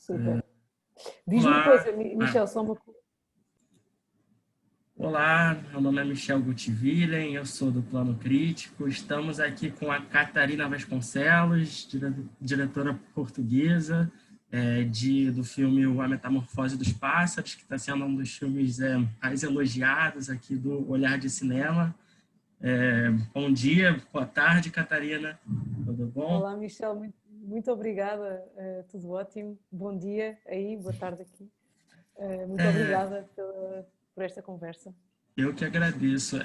Super. Diz-me uma Olá, coisa, Michel, só uma coisa. olá, meu nome é Michel Gutwilen, eu sou do Plano Crítico. Estamos aqui com a Catarina Vasconcelos, diretora portuguesa do filme A Metamorfose dos Pássaros, que está sendo um dos filmes mais elogiados aqui do Olhar de Cinema. Bom dia, boa tarde, Catarina, tudo bom? Olá, Michel, muito obrigada, tudo ótimo. Bom dia aí, boa tarde aqui. Muito obrigada por esta conversa. Eu que agradeço.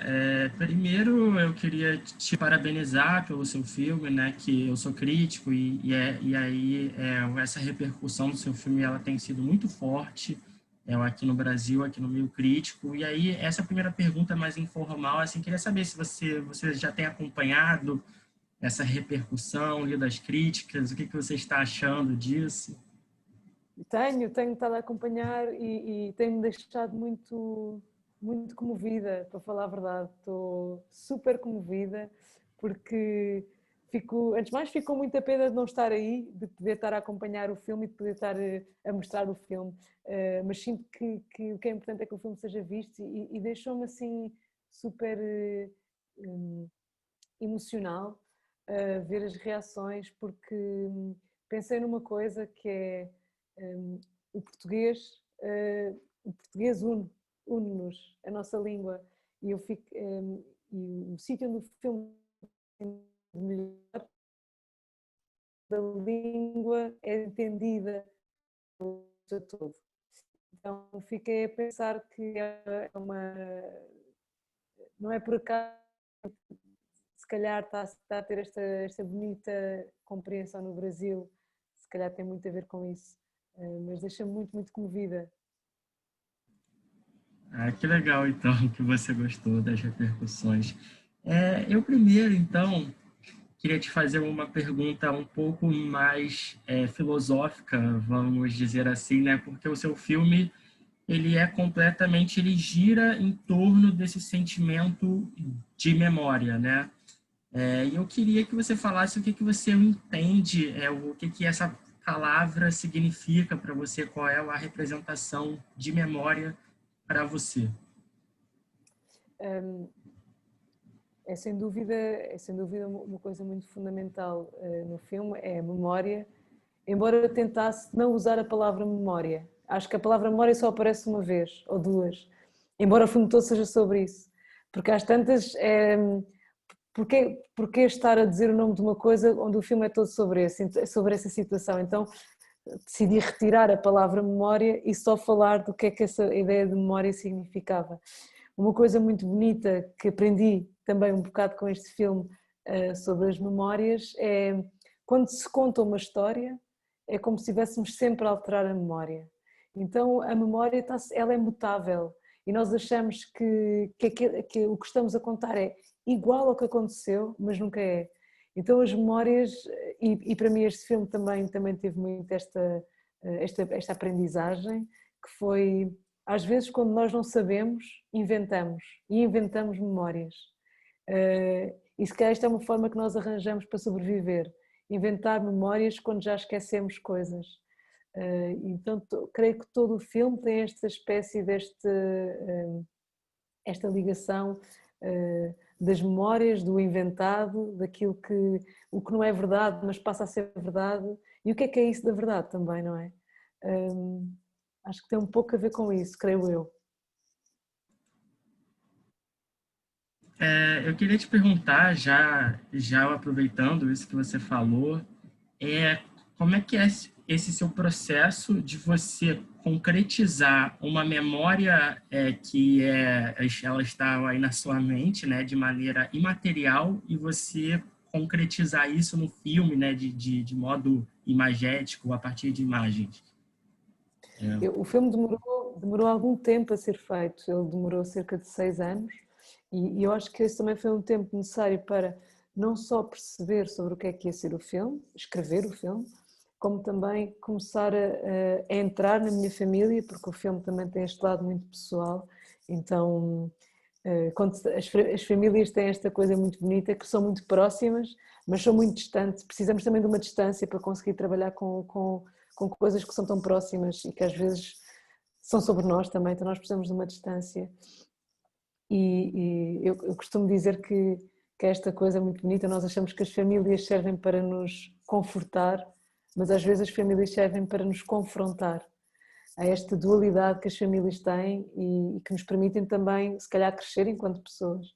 Primeiro, eu queria te parabenizar pelo seu filme, né? Que eu sou crítico e aí essa repercussão do seu filme ela tem sido muito forte aqui no Brasil, aqui no meio crítico. E aí essa primeira pergunta mais informal, assim, queria saber se você já tem acompanhado essa repercussão ali das críticas, o que você está achando disso? Tenho estado a acompanhar e tem-me deixado muito comovida, para falar a verdade. Estou super comovida porque antes de mais, ficou muita pena de não estar aí, de poder estar a acompanhar o filme e de poder estar a mostrar o filme. Mas sinto que o que é importante é que o filme seja visto e deixou-me assim super emocional ver as reações, porque pensei numa coisa que é o português, o português une-nos, a nossa língua, e eu fico, e o sítio onde o filme melhor da língua é entendida a todo. Então fiquei a pensar que não é por acaso, se calhar está a ter esta bonita compreensão no Brasil, se calhar tem muito a ver com isso, mas deixa-me muito comovida. Ah, que legal, então, que você gostou das repercussões. Eu primeiro, então, queria te fazer uma pergunta um pouco mais filosófica, vamos dizer assim, né? Porque o seu filme, ele gira em torno desse sentimento de memória, né? E eu queria que você falasse o que você entende, o que essa palavra significa para você, qual é a representação de memória para você. É sem dúvida uma coisa muito fundamental no filme, é a memória, embora eu tentasse não usar a palavra memória. Acho que a palavra memória só aparece uma vez ou duas, embora o filme todo seja sobre isso. Porque às tantas, porquê estar a dizer o nome de uma coisa onde o filme é todo sobre essa situação? Então decidi retirar a palavra memória e só falar do que é que essa ideia de memória significava. Uma coisa muito bonita que aprendi também um bocado com este filme sobre as memórias é quando se conta uma história é como se estivéssemos sempre a alterar a memória. Então a memória ela é mutável e nós achamos que o que estamos a contar é igual ao que aconteceu, mas nunca é. Então as memórias, e para mim este filme também teve muito esta aprendizagem, que foi, às vezes quando nós não sabemos, inventamos memórias. E se calhar esta é uma forma que nós arranjamos para sobreviver, inventar memórias quando já esquecemos coisas. Então creio que todo o filme tem esta espécie esta ligação das memórias, do inventado, o que não é verdade, mas passa a ser verdade, e o que é isso da verdade também, não é? Acho que tem um pouco a ver com isso, creio eu. Eu queria te perguntar, já aproveitando isso que você falou, como é que é esse seu processo de você concretizar uma memória ela está aí na sua mente, né, de maneira imaterial, e você concretizar isso no filme, né, de modo imagético, a partir de imagens? O filme demorou algum tempo a ser feito, ele demorou cerca de 6 anos, e eu acho que esse também foi um tempo necessário para não só perceber sobre o que é que ia ser o filme, escrever o filme, como também começar a entrar na minha família, porque o filme também tem este lado muito pessoal, então as famílias têm esta coisa muito bonita, que são muito próximas, mas são muito distantes, precisamos também de uma distância para conseguir trabalhar com com coisas que são tão próximas e que às vezes são sobre nós também, então nós precisamos de uma distância. E eu costumo dizer que esta coisa é muito bonita, nós achamos que as famílias servem para nos confortar, mas às vezes as famílias servem para nos confrontar a esta dualidade que as famílias têm e que nos permitem também, se calhar, crescer enquanto pessoas.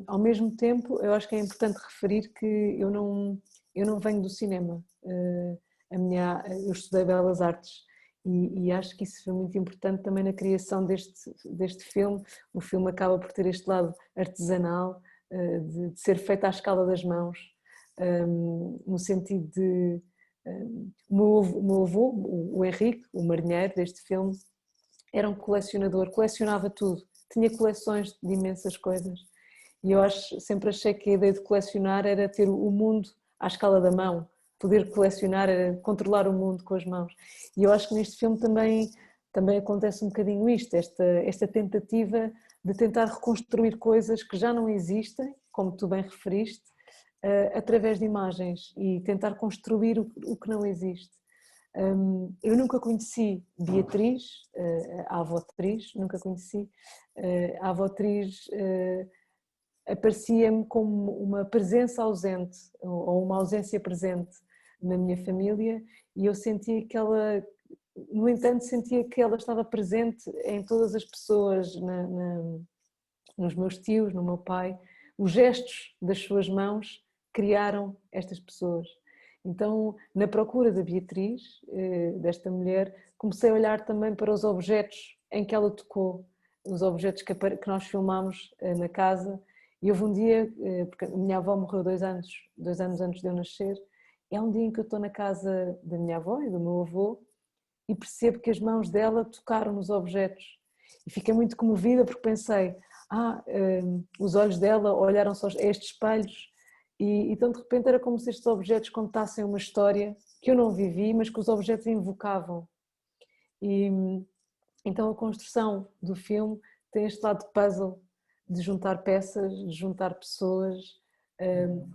Ao mesmo tempo, eu acho que é importante referir que eu não venho do cinema, eu estudei Belas Artes e acho que isso foi muito importante também na criação deste filme. O filme acaba por ter este lado artesanal, de ser feito à escala das mãos, no sentido de... O meu avô, o Henrique, o marinheiro deste filme, era um colecionador, colecionava tudo, tinha coleções de imensas coisas. E eu sempre achei que a ideia de colecionar era ter o mundo à escala da mão, poder colecionar era controlar o mundo com as mãos. E eu acho que neste filme também acontece um bocadinho isto, esta tentativa de tentar reconstruir coisas que já não existem, como tu bem referiste, através de imagens e tentar construir o que não existe. Eu nunca conheci Beatriz, a avó-atriz, nunca conheci. A avó-atriz aparecia-me como uma presença ausente ou uma ausência presente na minha família e eu sentia que ela, no entanto, sentia que ela estava presente em todas as pessoas, nos meus tios, no meu pai. Os gestos das suas mãos criaram estas pessoas. Então, na procura da Beatriz, desta mulher, comecei a olhar também para os objetos em que ela tocou, os objetos que nós filmámos na casa. E houve um dia, porque a minha avó morreu 2 anos antes de eu nascer, é um dia em que eu estou na casa da minha avó e do meu avô e percebo que as mãos dela tocaram nos objetos. E fiquei muito comovida porque pensei, os olhos dela olharam só a estes espelhos e então de repente era como se estes objetos contassem uma história que eu não vivi, mas que os objetos invocavam. E então a construção do filme tem este lado de puzzle, de juntar peças, de juntar pessoas.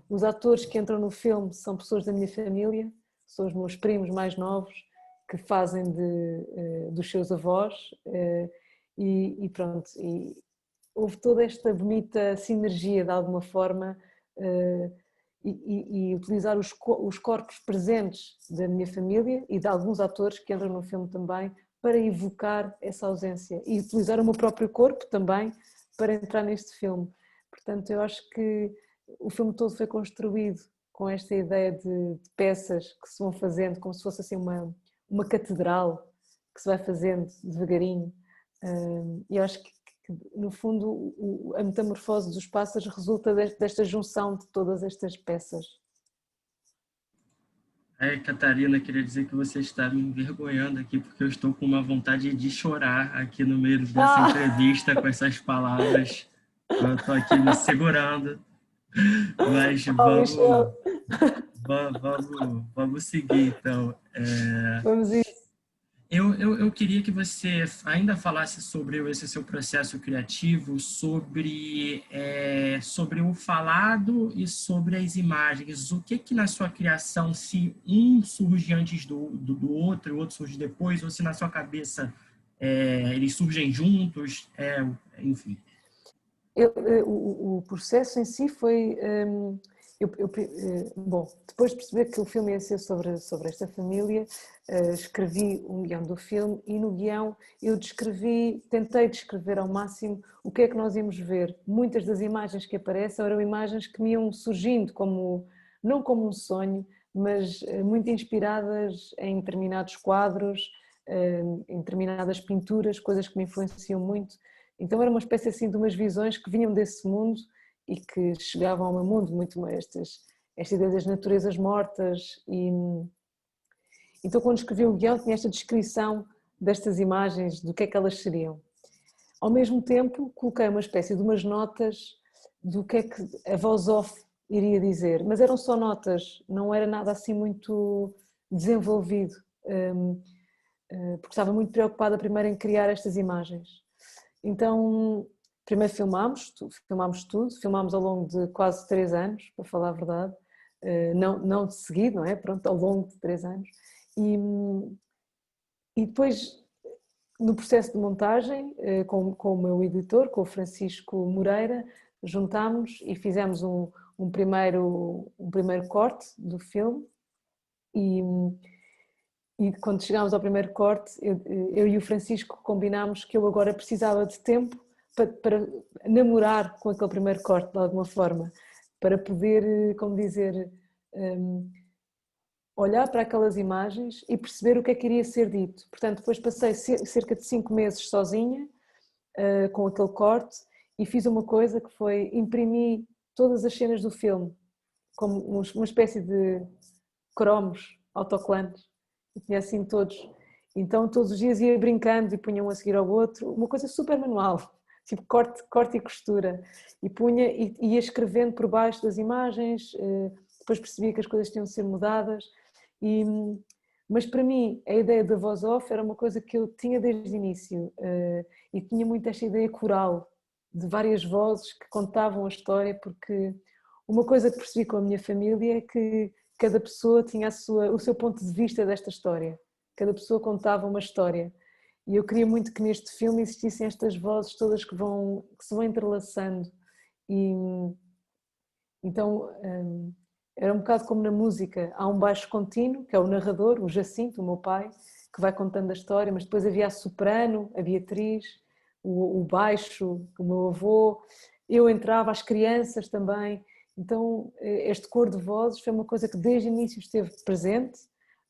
Os atores que entram no filme são pessoas da minha família, são os meus primos mais novos que fazem dos seus avós e pronto, e houve toda esta bonita sinergia de alguma forma e utilizar os corpos presentes da minha família e de alguns atores que entram no filme também para evocar essa ausência e utilizar o meu próprio corpo também para entrar neste filme. Portanto, eu acho que o filme todo foi construído com esta ideia de peças que se vão fazendo como se fosse assim uma catedral que se vai fazendo devagarinho. E eu acho que no fundo a metamorfose dos pássaros resulta desta junção de todas estas peças. Catarina, queria dizer que você está me envergonhando aqui, porque eu estou com uma vontade de chorar aqui no meio dessa entrevista com essas palavras. Eu estou aqui me segurando, mas vamos seguir, então. Vamos ir. Eu queria que você ainda falasse sobre esse seu processo criativo, sobre o falado e sobre as imagens. O que na sua criação, se um surge antes do outro e o outro surge depois, ou se na sua cabeça eles surgem juntos, enfim. O processo em si foi... bom, depois de perceber que o filme ia ser sobre esta família, escrevi um guião do filme e no guião eu tentei descrever ao máximo o que é que nós íamos ver. Muitas das imagens que aparecem eram imagens que me iam surgindo, não como um sonho, mas muito inspiradas em determinados quadros, em determinadas pinturas, coisas que me influenciam muito. Então era uma espécie assim de umas visões que vinham desse mundo e que chegavam ao meu mundo, muito esta ideia das naturezas mortas. E então quando escrevi o guião tinha esta descrição destas imagens, do que é que elas seriam. Ao mesmo tempo coloquei uma espécie de umas notas do que é que a voz off iria dizer, mas eram só notas, não era nada assim muito desenvolvido, porque estava muito preocupada primeiro em criar estas imagens. Então, primeiro filmámos tudo, filmámos ao longo de quase 3 anos, para falar a verdade, não de seguido, não é? Pronto, ao longo de 3 anos. E, e depois, no processo de montagem, com o meu editor, com o Francisco Moreira, juntámos e fizemos um primeiro corte do filme. E quando chegámos ao primeiro corte, eu e o Francisco combinámos que eu agora precisava de tempo para namorar com aquele primeiro corte, de alguma forma, para poder, como dizer, olhar para aquelas imagens e perceber o que é que iria ser dito. Portanto, depois passei cerca de 5 meses sozinha, com aquele corte, e fiz uma coisa que foi imprimir todas as cenas do filme, como uma espécie de cromos autocolantes, e tinha assim todos. Então todos os dias ia brincando e punha um a seguir ao outro, uma coisa super manual, tipo corte e costura, e punha e ia escrevendo por baixo das imagens, depois percebia que as coisas tinham de ser mudadas, mas para mim a ideia da voz off era uma coisa que eu tinha desde o início, e tinha muito esta ideia coral, de várias vozes que contavam a história, porque uma coisa que percebi com a minha família é que cada pessoa tinha o seu ponto de vista desta história, cada pessoa contava uma história, e eu queria muito que neste filme existissem estas vozes todas que se vão entrelaçando, e então era um bocado como na música, há um baixo contínuo, que é o narrador, o Jacinto, o meu pai, que vai contando a história, mas depois havia a soprano, a Beatriz, o baixo, o meu avô, eu entrava, as crianças também. Então este cor de vozes foi uma coisa que desde o início esteve presente,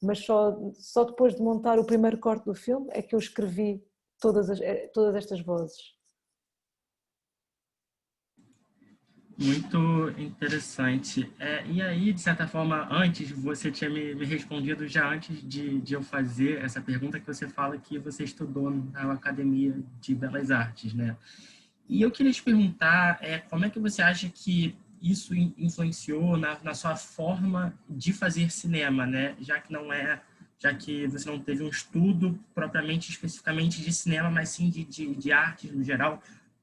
mas só depois de montar o primeiro corte do filme é que eu escrevi todas estas vozes. Muito interessante. E aí, de certa forma, antes, você tinha me respondido já antes de eu fazer essa pergunta, que você fala que você estudou na Academia de Belas Artes, né? E eu queria te perguntar, como é que você acha que isso influenciou na sua forma de fazer cinema, né? Já que você não teve um estudo propriamente, especificamente de cinema, mas sim de artes no geral,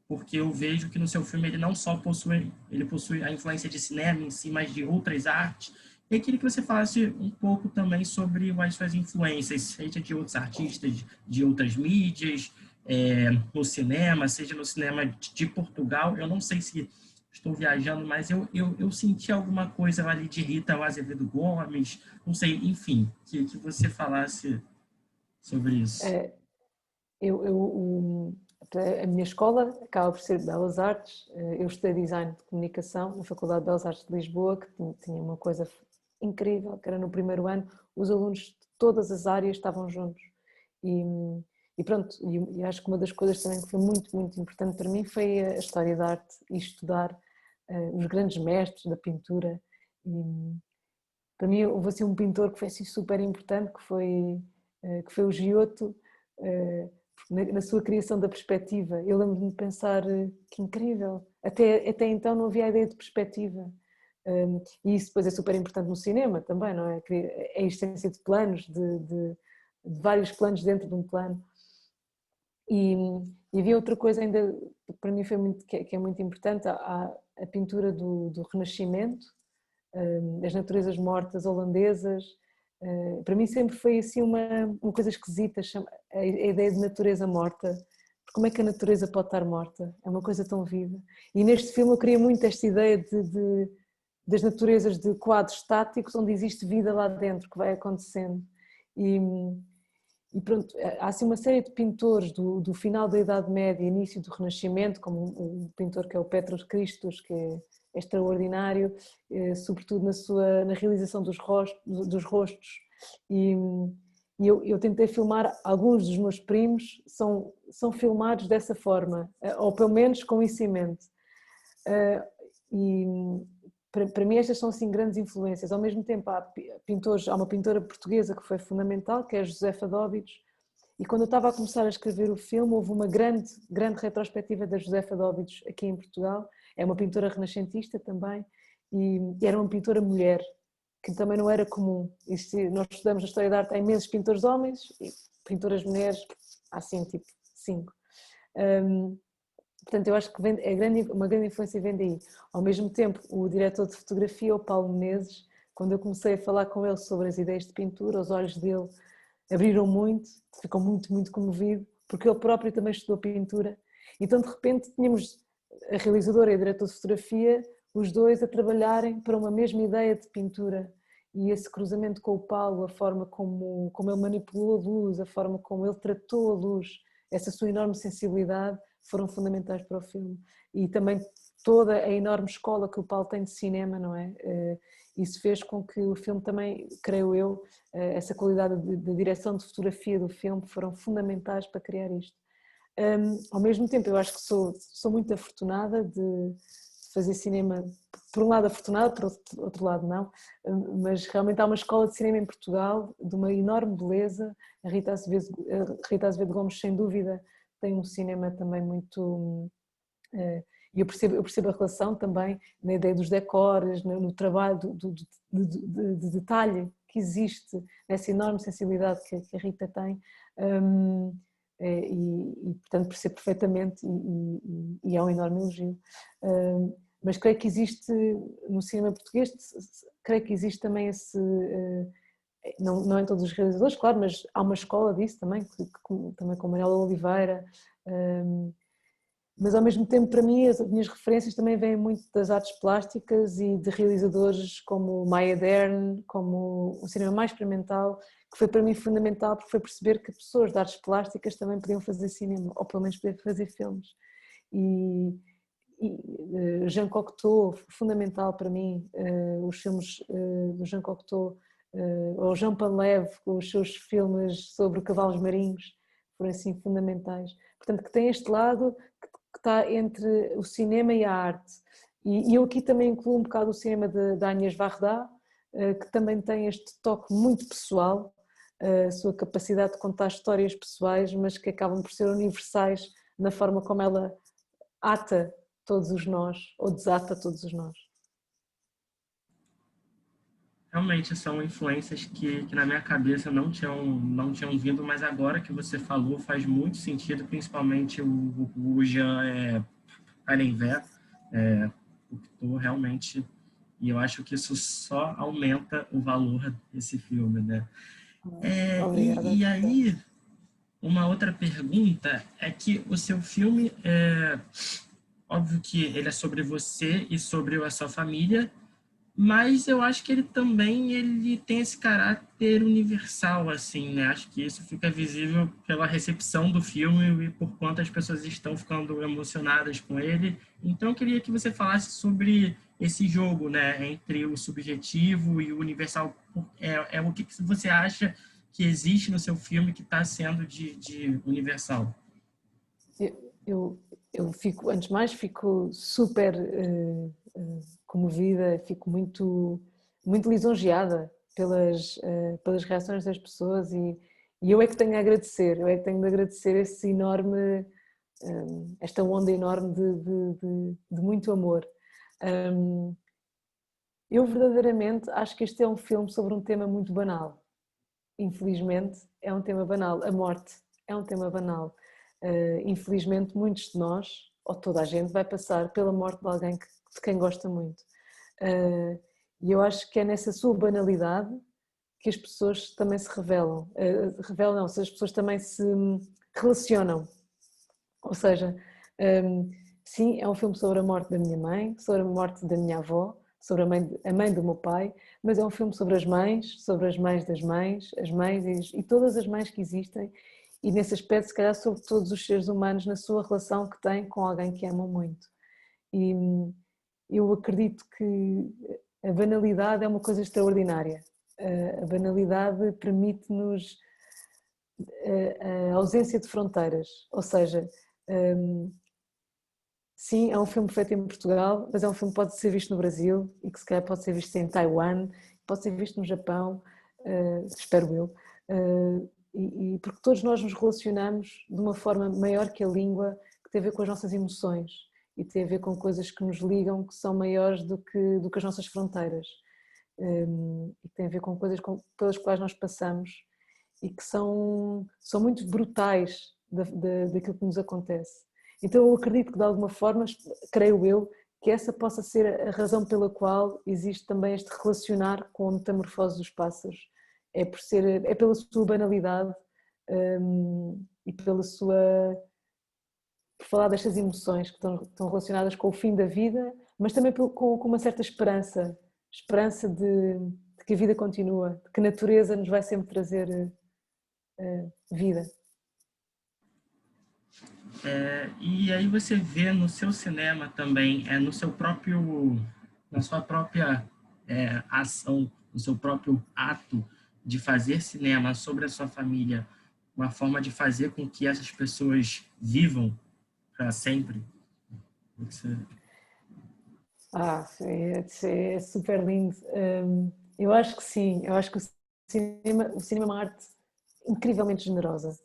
porque eu vejo que no seu filme ele não só possui a influência de cinema em si, mas de outras artes. E eu queria que você falasse um pouco também sobre as suas influências, seja de outros artistas, de outras mídias, no cinema, seja no cinema de Portugal. Eu não sei se estou viajando, mas eu senti alguma coisa ali de Rita Azevedo Gomes, não sei, enfim, que você falasse sobre isso. A minha escola acaba por ser de Belas Artes. Eu estudei Design de Comunicação na Faculdade de Belas Artes de Lisboa, que tinha uma coisa incrível, que era no primeiro ano, os alunos de todas as áreas estavam juntos. E pronto, e acho que uma das coisas também que foi muito, muito importante para mim foi a história da arte e estudar os grandes mestres da pintura. E para mim houve assim um pintor que foi assim super importante, que foi o Giotto, na sua criação da perspectiva. Eu lembro-me de pensar que incrível, até então não havia a ideia de perspectiva. E isso depois é super importante no cinema também, não é? A existência de planos, de vários planos dentro de um plano. E havia outra coisa ainda, que para mim foi que é muito importante, a pintura do Renascimento, as naturezas mortas holandesas. Para mim sempre foi assim uma coisa esquisita, a ideia de natureza morta. Como é que a natureza pode estar morta? É uma coisa tão viva. E neste filme eu queria muito esta ideia das naturezas de quadros estáticos onde existe vida lá dentro que vai acontecendo. E pronto, há assim uma série de pintores do final da Idade Média e início do Renascimento, como um pintor que é o Petros Christos, que é extraordinário, sobretudo na realização dos rostos. E eu tentei filmar, alguns dos meus primos são filmados dessa forma, ou pelo menos com isso em mente. E para mim estas são assim grandes influências. Ao mesmo tempo há uma pintora portuguesa que foi fundamental, que é a Josefa Dóbidos, e quando eu estava a começar a escrever o filme houve uma grande retrospectiva da Josefa Dóbidos aqui em Portugal. É uma pintora renascentista também, e era uma pintora mulher, que também não era comum. Nós estudamos a história da arte, há imensos pintores homens e pintoras mulheres, há assim tipo 5. Portanto, eu acho que uma grande influência vem daí. Ao mesmo tempo, o diretor de fotografia, o Paulo Menezes, quando eu comecei a falar com ele sobre as ideias de pintura, os olhos dele abriram muito, ficou muito, muito comovido, porque ele próprio também estudou pintura. Então, de repente, tínhamos a realizadora e a diretora de fotografia, os dois a trabalharem para uma mesma ideia de pintura. E esse cruzamento com o Paulo, a forma como ele manipulou a luz, a forma como ele tratou a luz, essa sua enorme sensibilidade, foram fundamentais para o filme. E também toda a enorme escola que o Paulo tem de cinema, não é? Isso fez com que o filme também, creio eu, essa qualidade de direção de fotografia do filme foram fundamentais para criar isto. Ao mesmo tempo, eu acho que sou muito afortunada de fazer cinema, por um lado afortunada, por outro lado não, mas realmente há uma escola de cinema em Portugal de uma enorme beleza. A Rita Azevedo Gomes, sem dúvida, tem um cinema também muito... E eu percebo a relação também na ideia dos decores, no trabalho de detalhe que existe, nessa enorme sensibilidade que a Rita tem, e portanto percebo perfeitamente e é um enorme elogio. Mas creio que existe no cinema português, creio que existe também esse... Não em todos os realizadores, claro, mas há uma escola disso também, também com Manuela Oliveira, mas ao mesmo tempo para mim as minhas referências também vêm muito das artes plásticas e de realizadores como Maya Deren, como um cinema mais experimental, que foi para mim fundamental porque foi perceber que pessoas de artes plásticas também podiam fazer cinema, ou pelo menos podiam fazer filmes. E Jean Cocteau, fundamental para mim, os filmes do Jean Cocteau, ou Jean Panev, com os seus filmes sobre cavalos marinhos, foram assim fundamentais. Portanto, que tem este lado que está entre o cinema e a arte. E eu aqui também incluo um bocado o cinema de Agnès Varda, que também tem este toque muito pessoal, a sua capacidade de contar histórias pessoais, mas que acabam por ser universais na forma como ela ata todos os nós, ou desata todos os nós. Realmente são influências que na minha cabeça não tinham vindo, mas agora que você falou faz muito sentido, principalmente o Jean Parenvert, o Cocteau, realmente, e eu acho que isso só aumenta o valor desse filme, né? Obrigada. E aí, uma outra pergunta é que o seu filme, óbvio que ele é sobre você e sobre a sua família, mas eu acho que ele tem esse caráter universal, assim, né? Acho que isso fica visível pela recepção do filme e por quanto as pessoas estão ficando emocionadas com ele. Então, eu queria que você falasse sobre esse jogo, né, entre o subjetivo e o universal. O que você acha que existe no seu filme que está sendo de universal? Eu fico, antes de mais, fico super comovida, fico muito, muito lisonjeada pelas reações das pessoas e eu é que tenho a agradecer, eu é que tenho de agradecer esse enorme, esta onda enorme de muito amor. Eu verdadeiramente acho que este é um filme sobre um tema muito banal. Infelizmente é um tema banal, a morte é um tema banal. Infelizmente muitos de nós, ou toda a gente, vai passar pela morte de alguém de quem gosta muito. E eu acho que é nessa sua banalidade que as pessoas também se revelam. Revelam não, se as pessoas também se relacionam. Ou seja, sim, é um filme sobre a morte da minha mãe, sobre a morte da minha avó, sobre a mãe do meu pai, mas é um filme sobre as mães das mães, as mães e todas as mães que existem, e nesse aspecto, se calhar, sobre todos os seres humanos na sua relação que têm com alguém que amam muito. E eu acredito que a banalidade é uma coisa extraordinária. A banalidade permite-nos a ausência de fronteiras, ou seja, sim, é um filme feito em Portugal, mas é um filme que pode ser visto no Brasil e que se calhar pode ser visto em Taiwan, pode ser visto no Japão, espero eu, e porque todos nós nos relacionamos de uma forma maior que a língua, que tem a ver com as nossas emoções e tem a ver com coisas que nos ligam que são maiores do que as nossas fronteiras, e tem a ver com coisas pelas quais nós passamos e que são muito brutais daquilo que nos acontece. Então eu acredito que de alguma forma, creio eu, que essa possa ser a razão pela qual existe também este relacionar com a metamorfose dos pássaros. É pela sua banalidade, e pela sua, por falar destas emoções que estão relacionadas com o fim da vida, mas também com uma certa esperança, esperança de que a vida continua, de que a natureza nos vai sempre trazer vida. E aí você vê no seu cinema também, no seu próprio, na sua própria ação, no seu próprio ato de fazer cinema sobre a sua família, uma forma de fazer com que essas pessoas vivam para sempre. Você... É super lindo. Eu acho que sim, eu acho que o cinema é uma arte incrivelmente generosa,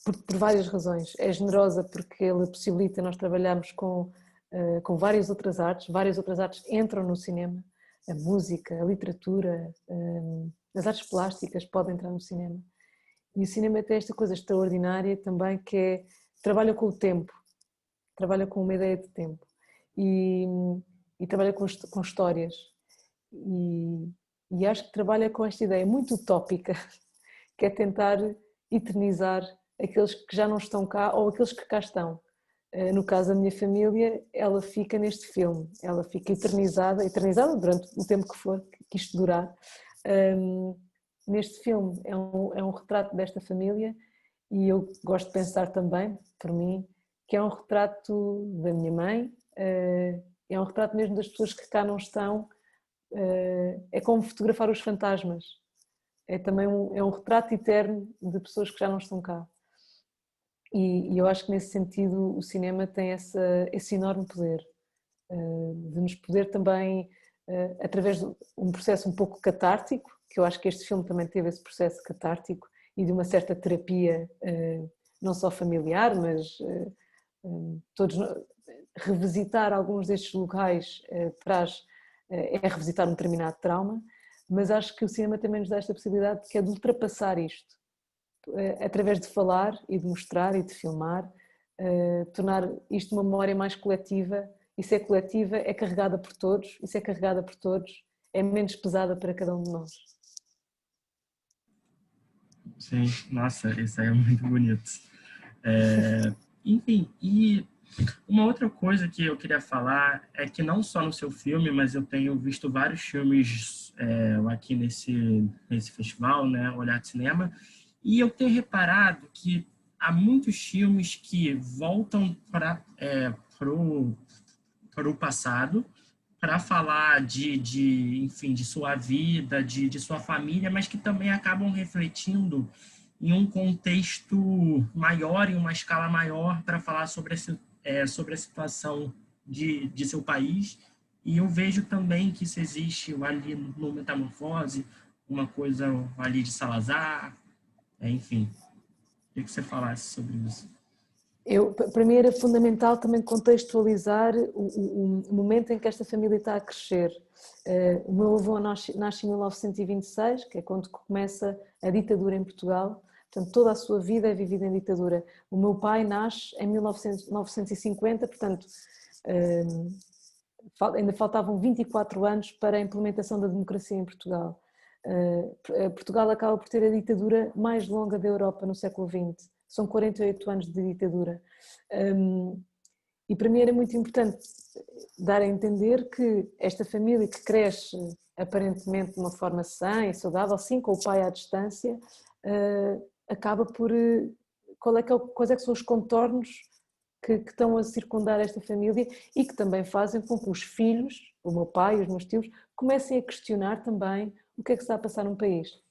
por várias razões. É generosa porque ele possibilita nós trabalharmos com várias outras artes entram no cinema, a música, a literatura, as artes plásticas podem entrar no cinema. E o cinema tem esta coisa extraordinária também que é, trabalha com o tempo, trabalha com uma ideia de tempo e trabalha com histórias e acho que trabalha com esta ideia muito utópica que é tentar eternizar aqueles que já não estão cá ou aqueles que cá estão. No caso da minha família, ela fica neste filme, ela fica eternizada durante o tempo que for, que isto durar. Neste filme é um retrato desta família e eu gosto de pensar também, por mim, que é um retrato da minha mãe, é um retrato mesmo das pessoas que cá não estão, é como fotografar os fantasmas, é também um retrato eterno de pessoas que já não estão cá. E eu acho que nesse sentido o cinema tem esse enorme poder de nos poder também, através de um processo um pouco catártico, que eu acho que este filme também teve esse processo catártico e de uma certa terapia, não só familiar, mas todos revisitar alguns destes locais é revisitar um determinado trauma, mas acho que o cinema também nos dá esta possibilidade que é de ultrapassar isto, através de falar e de mostrar e de filmar, tornar isto uma memória mais coletiva, e se é coletiva é carregada por todos, e se é carregada por todos é menos pesada para cada um de nós. Sim, nossa, isso aí é muito bonito. Enfim, e uma outra coisa que eu queria falar é que não só no seu filme, mas eu tenho visto vários filmes aqui nesse festival, né, Olhar de Cinema, e eu tenho reparado que há muitos filmes que voltam para o passado para falar enfim, de sua vida, de sua família, mas que também acabam refletindo em um contexto maior, em uma escala maior, para falar sobre a situação de seu país. E eu vejo também que isso existe ali no Metamorfose, uma coisa ali de Salazar, enfim. Queria que você falasse sobre isso. Para mim era fundamental também contextualizar o momento em que esta família está a crescer. O meu avô nasce em 1926, que é quando começa a ditadura em Portugal, portanto toda a sua vida é vivida em ditadura. O meu pai nasce em 1950, portanto ainda faltavam 24 anos para a implementação da democracia em Portugal. Portugal acaba por ter a ditadura mais longa da Europa no século XX. São 48 anos de ditadura. E para mim era muito importante dar a entender que esta família que cresce aparentemente de uma forma sã e saudável, sim, com o pai à distância, acaba por... Quais é que são os contornos que estão a circundar esta família e que também fazem com que os filhos, o meu pai e os meus tios, comecem a questionar também o que é que está a passar num país.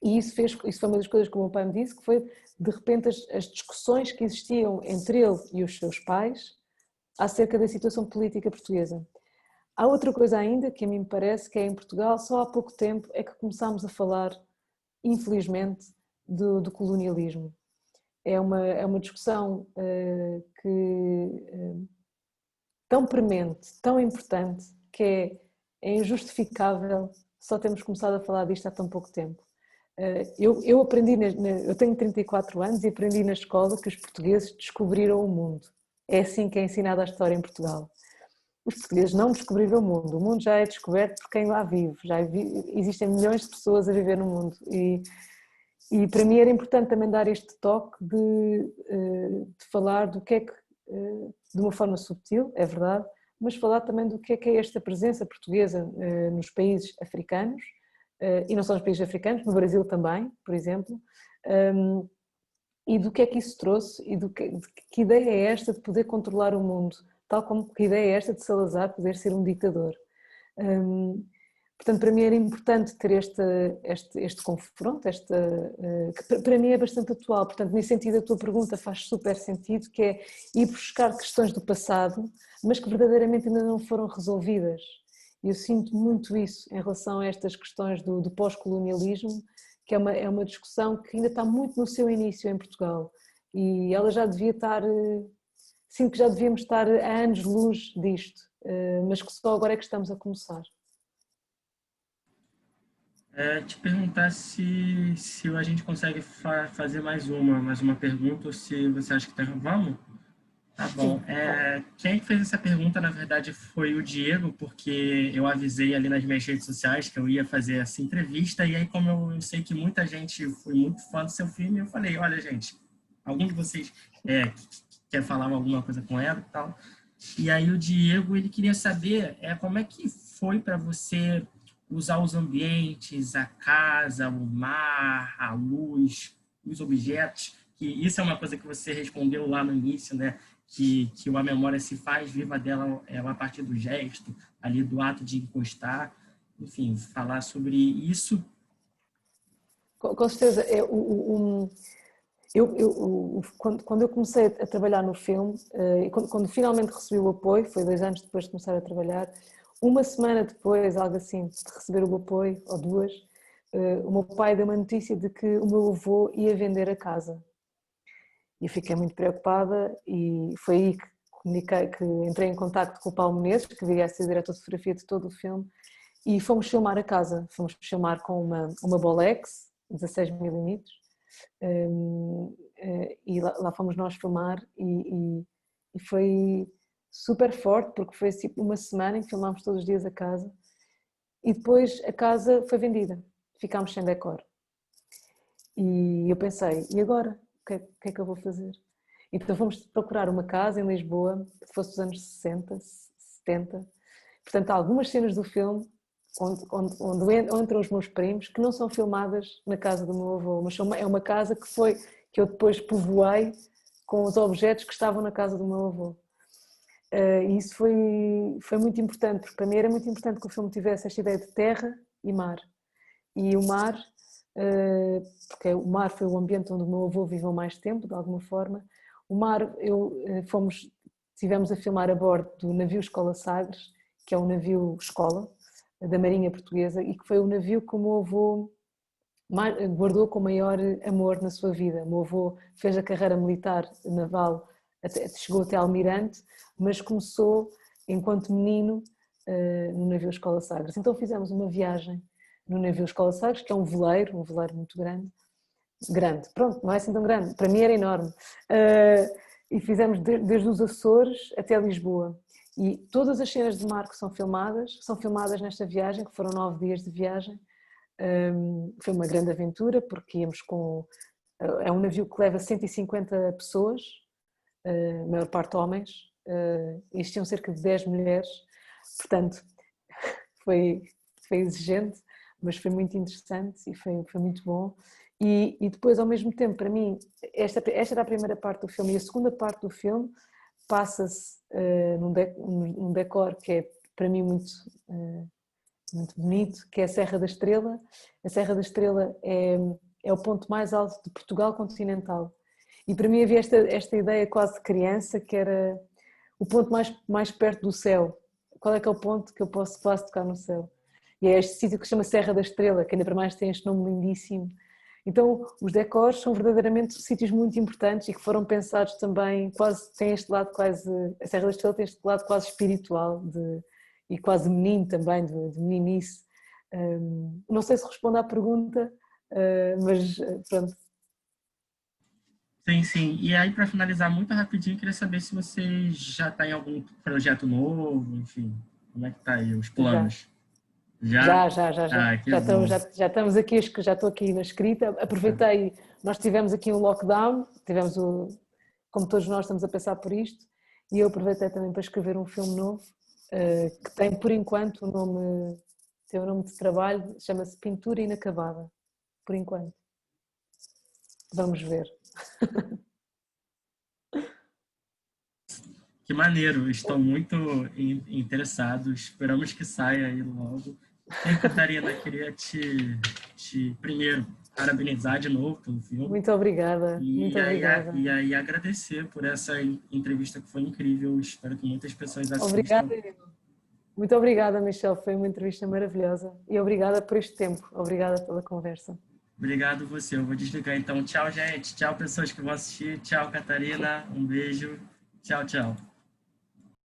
E isso foi uma das coisas que o meu pai me disse, que foi, de repente, as discussões que existiam entre ele e os seus pais acerca da situação política portuguesa. Há outra coisa ainda que a mim me parece que é em Portugal, só há pouco tempo é que começámos a falar, infelizmente, do colonialismo. É uma discussão tão premente, tão importante, que é injustificável só termos começado a falar disto há tão pouco tempo. Eu aprendi, eu tenho 34 anos e aprendi na escola que os portugueses descobriram o mundo. É assim que é ensinada a história em Portugal. os portugueses não descobriram o mundo já é descoberto por quem lá vive, existem milhões de pessoas a viver no mundo e para mim era importante também dar este toque de falar do que é que, de uma forma subtil, é verdade, mas falar também do que é esta presença portuguesa nos países africanos, e não só nos países africanos, no Brasil também, por exemplo, e do que é que isso trouxe e de que ideia é esta de poder controlar o mundo, tal como que ideia é esta de Salazar poder ser um ditador. Portanto, para mim era importante ter este confronto, que para mim é bastante atual. Portanto, nesse sentido, a tua pergunta faz super sentido, que é ir buscar questões do passado, mas que verdadeiramente ainda não foram resolvidas. E eu sinto muito isso em relação a estas questões do pós-colonialismo, que é uma discussão que ainda está muito no seu início em Portugal. E ela já devia estar, sinto que já devíamos estar a anos-luz disto, mas que só agora é que estamos a começar. Te perguntar se a gente consegue fazer mais uma pergunta, ou se você acha que tá... Vamos? Tá bom. Quem fez essa pergunta, na verdade, foi o Diego, porque eu avisei ali nas minhas redes sociais que eu ia fazer essa entrevista, e aí como eu sei que muita gente foi muito fã do seu filme, eu falei, olha, gente, algum de vocês quer falar alguma coisa com ela e tal? E aí o Diego, ele queria saber como é que foi para você usar os ambientes, a casa, o mar, a luz, os objetos, que isso é uma coisa que você respondeu lá no início, né? Que a memória se faz viva dela a partir do gesto, ali do ato de encostar, enfim, falar sobre isso. Com certeza, quando eu comecei a trabalhar no filme, e quando finalmente recebi o apoio, foi 2 anos depois de começar a trabalhar, uma semana depois, algo assim, de receber o apoio, ou 2, o meu pai deu uma notícia de que o meu avô ia vender a casa. E eu fiquei muito preocupada e foi aí que entrei em contacto com o Paulo Menezes, que viria a ser diretor de fotografia de todo o filme, e fomos filmar a casa. Fomos filmar com uma Bolex, 16mm, e lá fomos nós filmar e foi super forte, porque foi assim uma semana em que filmámos todos os dias a casa e depois a casa foi vendida, ficámos sem decor. E eu pensei, e agora? O que é que eu vou fazer? Então fomos procurar uma casa em Lisboa, que fosse dos anos 60, 70. Portanto, há algumas cenas do filme onde entram os meus primos que não são filmadas na casa do meu avô, mas é uma casa que eu depois povoei com os objetos que estavam na casa do meu avô. E isso foi muito importante, porque para mim era muito importante que o filme tivesse esta ideia de terra e mar. E o mar, porque o mar foi o ambiente onde o meu avô viveu mais tempo, de alguma forma. O mar, estivemos a filmar a bordo do navio Escola Sagres, que é um navio escola da Marinha Portuguesa e que foi o navio que o meu avô guardou com maior amor na sua vida. O meu avô fez a carreira militar naval, chegou até almirante, mas começou enquanto menino no navio Escola Sagres. Então fizemos uma viagem no navio Escola Sagres, que é um veleiro muito grande, pronto, não é assim tão grande, para mim era enorme, e fizemos desde os Açores até Lisboa, e todas as cenas de mar que são filmadas nesta viagem, que foram 9 dias de viagem. Foi uma grande aventura, porque íamos é um navio que leva 150 pessoas, a maior parte homens, existiam cerca de 10 mulheres, portanto foi exigente, mas foi muito interessante e foi muito bom. E depois, ao mesmo tempo, para mim, esta era a primeira parte do filme, e a segunda parte do filme passa-se num decor que é, para mim, muito bonito, que é a Serra da Estrela. A Serra da Estrela é o ponto mais alto de Portugal continental. E para mim havia esta ideia quase de criança, que era o ponto mais perto do céu. Qual é que é o ponto que eu posso quase tocar no céu? E é este sítio que se chama Serra da Estrela, que ainda para mais tem este nome lindíssimo. Então os decors são verdadeiramente sítios muito importantes e que foram pensados também, tem este lado quase, a Serra da Estrela tem este lado quase espiritual e quase menino também, de meninice. Não sei se respondo à pergunta, mas pronto. Sim, sim. E aí, para finalizar muito rapidinho, queria saber se você já está em algum projeto novo, enfim, como é que tá aí os Já. planos? Já? Já. Ah, que bom. Já estamos aqui, já estou aqui na escrita. Aproveitei, nós tivemos aqui um lockdown, como todos nós estamos a passar por isto, e eu aproveitei também para escrever um filme novo, que tem por enquanto tem o nome de trabalho, chama-se Pintura Inacabada, por enquanto. Vamos ver. Que maneiro, estou muito interessado. Esperamos que saia aí logo. E, Catarina, queria te primeiro parabenizar de novo pelo filme Muito obrigada, muito obrigada. e aí agradecer por essa entrevista que foi incrível. Espero que muitas pessoas assistam. Obrigada, muito obrigada, Michelle. Foi uma entrevista maravilhosa e obrigada por este tempo. Obrigada pela conversa. Obrigado você. Eu vou desligar então. Tchau, gente. Tchau, pessoas que vão assistir. Tchau, Catarina. Um beijo. Tchau, tchau.